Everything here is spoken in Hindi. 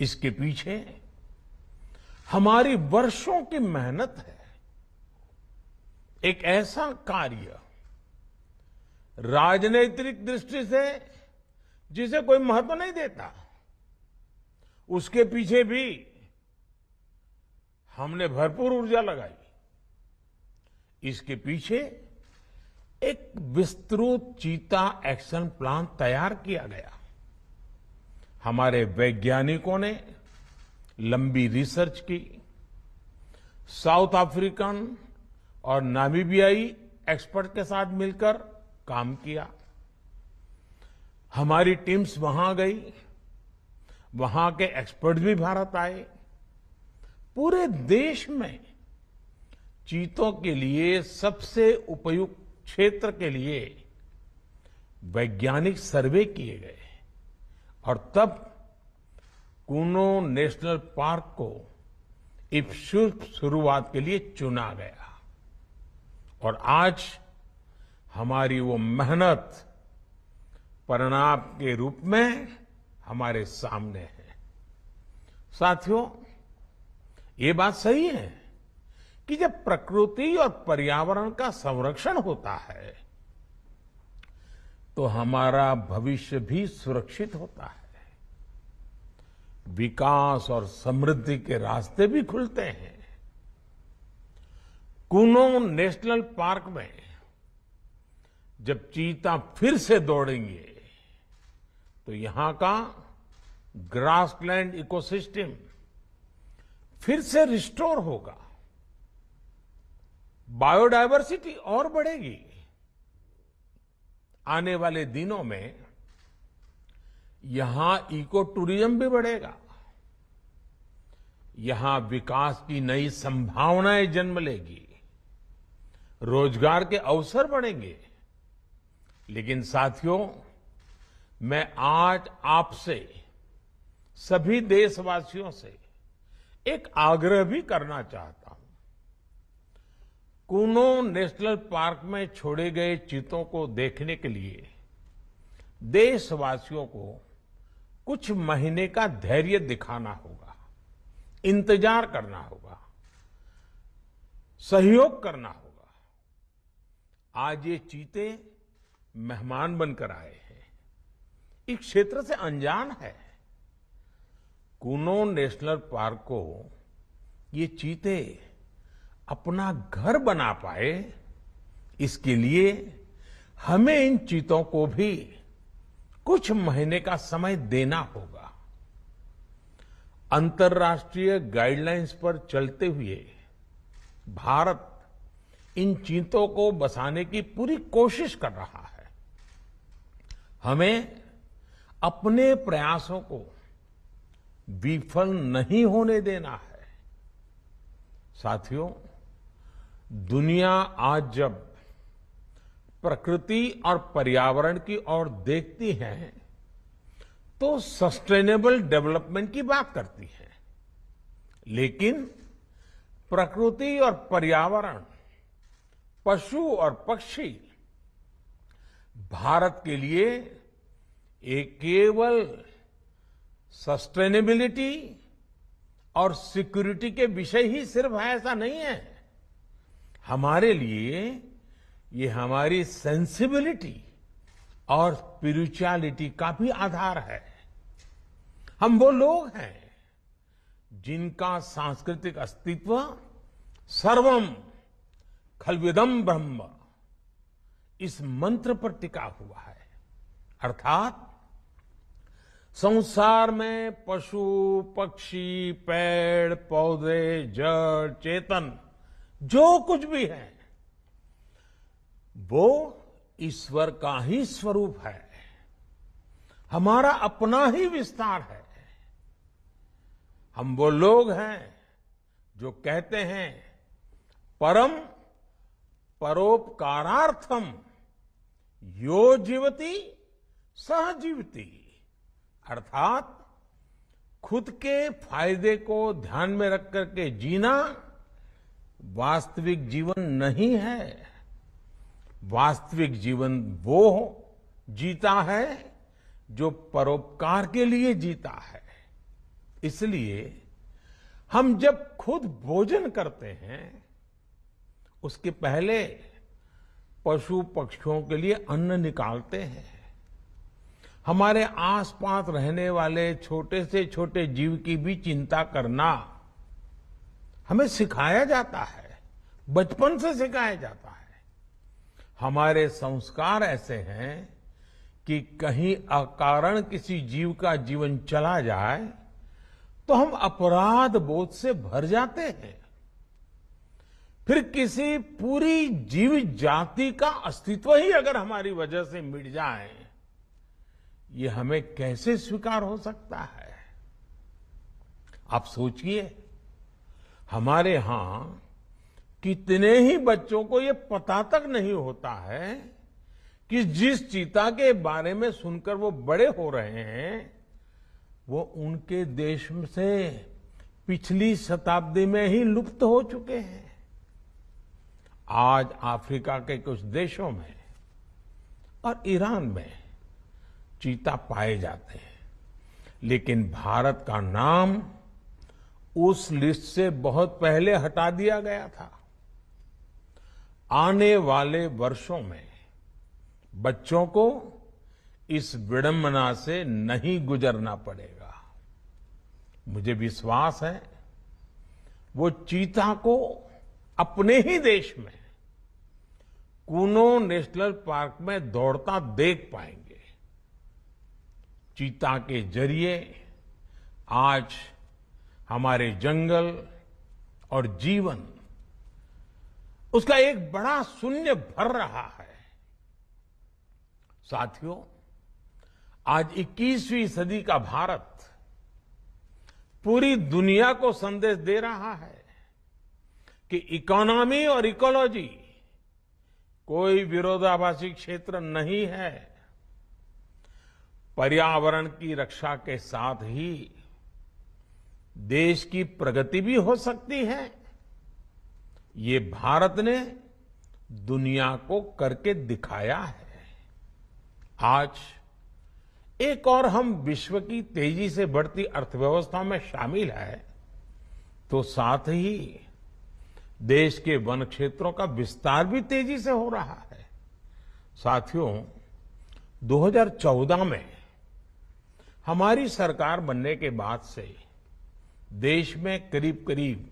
इसके पीछे हमारी वर्षों की मेहनत है। एक ऐसा कार्य राजनीतिक दृष्टि से जिसे कोई महत्व नहीं देता, उसके पीछे भी हमने भरपूर ऊर्जा लगाई। इसके पीछे एक विस्तृत चीता एक्शन प्लान तैयार किया गया। हमारे वैज्ञानिकों ने लंबी रिसर्च की, साउथ अफ्रीकन और नामीबियाई एक्सपर्ट के साथ मिलकर काम किया। हमारी टीम्स वहां गई, वहां के एक्सपर्ट भी भारत आए। पूरे देश में चीतों के लिए सबसे उपयुक्त क्षेत्र के लिए वैज्ञानिक सर्वे किए गए और तब कूनो नेशनल पार्क को इस शुरुआत के लिए चुना गया। और आज हमारी वो मेहनत परिणाम के रूप में हमारे सामने है। साथियों, ये बात सही है कि जब प्रकृति और पर्यावरण का संरक्षण होता है तो हमारा भविष्य भी सुरक्षित होता है, विकास और समृद्धि के रास्ते भी खुलते हैं। कूनो नेशनल पार्क में जब चीता फिर से दौड़ेंगे तो यहां का ग्रासलैंड इकोसिस्टम फिर से रिस्टोर होगा, बायोडायवर्सिटी और बढ़ेगी। आने वाले दिनों में यहां इको टूरिज्म भी बढ़ेगा, यहां विकास की नई संभावनाएं जन्म लेगी, रोजगार के अवसर बढ़ेंगे। लेकिन साथियों, मैं आज आपसे सभी देशवासियों से एक आग्रह भी करना चाहता हूं। कूनो नेशनल पार्क में छोड़े गए चीतों को देखने के लिए देशवासियों को कुछ महीने का धैर्य दिखाना होगा, इंतजार करना होगा, सहयोग करना होगा। आज ये चीते मेहमान बनकर आए हैं, इस क्षेत्र से अनजान है। कूनो नेशनल पार्क को ये चीते अपना घर बना पाए, इसके लिए हमें इन चीतों को भी कुछ महीने का समय देना होगा। अंतर्राष्ट्रीय गाइडलाइंस पर चलते हुए भारत इन चीतों को बसाने की पूरी कोशिश कर रहा है। हमें अपने प्रयासों को विफल नहीं होने देना है। साथियों, दुनिया आज जब प्रकृति और पर्यावरण की ओर देखती है तो सस्टेनेबल डेवलपमेंट की बात करती है, लेकिन प्रकृति और पर्यावरण, पशु और पक्षी भारत के लिए एक केवल सस्टेनेबिलिटी और सिक्योरिटी के विषय ही सिर्फ है, ऐसा नहीं है। हमारे लिए ये हमारी सेंसिबिलिटी और स्पिरिचुअलिटी का भी आधार है। हम वो लोग हैं जिनका सांस्कृतिक अस्तित्व सर्वम खल्विदम ब्रह्म इस मंत्र पर टिका हुआ है। अर्थात संसार में पशु, पक्षी, पेड़, पौधे, जड़, चेतन जो कुछ भी है वो ईश्वर का ही स्वरूप है, हमारा अपना ही विस्तार है। हम वो लोग हैं जो कहते हैं परम परोपकारार्थम यो जीवति सह जीवति, अर्थात खुद के फायदे को ध्यान में रख करके जीना वास्तविक जीवन नहीं है। वास्तविक जीवन वो जीता है जो परोपकार के लिए जीता है। इसलिए हम जब खुद भोजन करते हैं उसके पहले पशु पक्षियों के लिए अन्न निकालते हैं। हमारे आसपास रहने वाले छोटे से छोटे जीव की भी चिंता करना हमें सिखाया जाता है, बचपन से सिखाया जाता है। हमारे संस्कार ऐसे हैं कि कहीं अकारण किसी जीव का जीवन चला जाए तो हम अपराध बोध से भर जाते हैं। फिर किसी पूरी जीव जाति का अस्तित्व ही अगर हमारी वजह से मिट जाए, ये हमें कैसे स्वीकार हो सकता है? आप सोचिए, हमारे यहां कितने ही बच्चों को ये पता तक नहीं होता है कि जिस चीता के बारे में सुनकर वो बड़े हो रहे हैं वो उनके देश से पिछली शताब्दी में ही लुप्त हो चुके हैं। आज अफ्रीका के कुछ देशों में और ईरान में चीता पाए जाते हैं, लेकिन भारत का नाम उस लिस्ट से बहुत पहले हटा दिया गया था। आने वाले वर्षों में बच्चों को इस विडंबना से नहीं गुजरना पड़ेगा। मुझे विश्वास है वो चीता को अपने ही देश में कूनो नेशनल पार्क में दौड़ता देख पाएंगे। चीता के जरिए आज हमारे जंगल और जीवन उसका एक बड़ा शून्य भर रहा है। साथियों, आज 21वीं सदी का भारत पूरी दुनिया को संदेश दे रहा है कि इकोनॉमी और इकोलॉजी कोई विरोधाभासी क्षेत्र नहीं है। पर्यावरण की रक्षा के साथ ही देश की प्रगति भी हो सकती है। ये भारत ने दुनिया को करके दिखाया है। आज एक और हम विश्व की तेजी से बढ़ती अर्थव्यवस्था में शामिल है, तो साथ ही देश के वन क्षेत्रों का विस्तार भी तेजी से हो रहा है। साथियों, 2014 में हमारी सरकार बनने के बाद से देश में करीब करीब